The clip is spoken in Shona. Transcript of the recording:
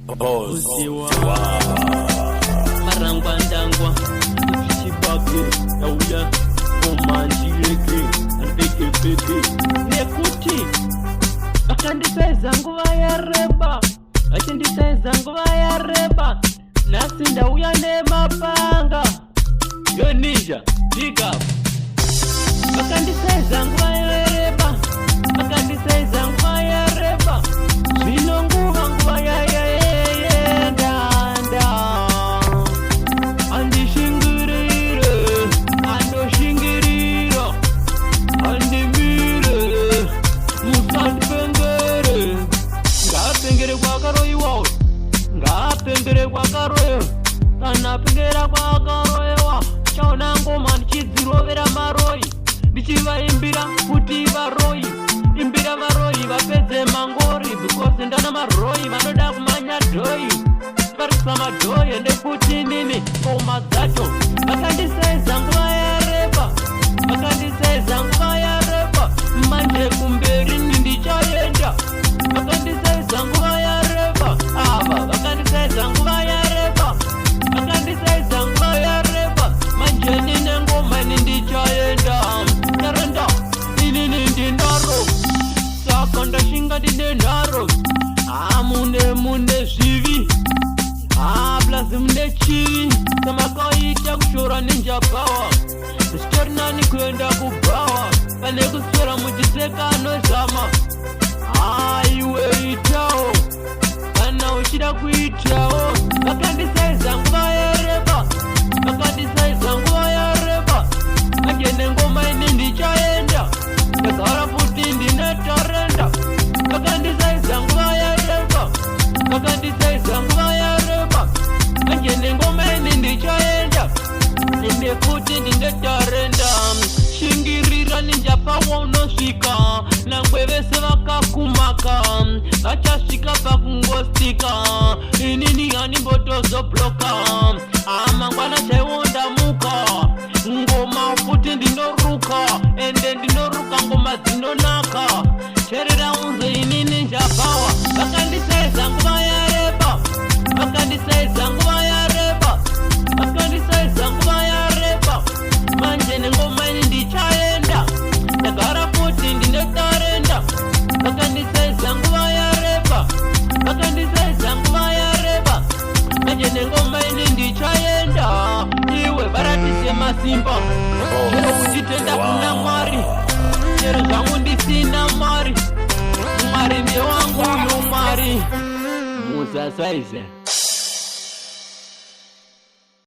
Usiwa marangwandangwa uchibake auya omanjireke andeke pepe nekuti akandipeza nguva yareba achindipeza nguva yareba nasi ndauya nemapanga yoninja diga akandipeza nguva yareba akandipeza nguva yareba zvino nguva ngapengere kwakaroyo kana pengera kwakaroyewa chaona ngoma ndichidzirovera maroyi ndichivaimbira kuti varoyi imbira varoyi vapedze mangori because ndana maroyi vanoda kumanya dhoyi varisa madhoyi ende kuti nini ngoma dzacho vakandisaiza nguva yareba vakandisaiza nguva yareba manje kumberi ndichaenda vakandisaiza nguva yareba ava vakandisaiza nguva yareba vakandisaiza nguva yareba manje nine ngoma ini ndichaenda tarenda inini ndinaro saka ndashinga ndine nharo mune zvivi plus mune chivi samakaita kushora ninja power zvitori nani kuenda kubhawa pane kuswera muchiseka anozama aiwe itawo kana uchida kuitawo vakandisaiza nguva yareba vakandisaiza nguva yareba agene ngoma ini ndichaenda ndagara futi ndine tarenda vakandisaiza nguva yareba vakandisaiza nguva yareba agene ngoma ini ndichaenda ende futi ndine tarenda shingirira ninja pawa unosvika nangwe vese vakakumaka vachasvika pakungostika inini hanimbotozobloka mangwana chaiwo ndamuka ngoma futi ndinoruka ende ndinoruka ngoma dzinonaka cherera unze inini njapawa vakandisaiza nguva yareba vakandisaiza nguva yareba vakandisaiza nguva yareba manje nengoma ini ndichaenda ndagara futi ndine tarenda vakandisaiza nguva yareba vakandisaiza nguva yareba manje nengoma ini ndichaenda iwe varatise masimba chero kunditenda kuna mwari chero zvangu ndisina mwari mwari ndewangu uyo mwari musasaize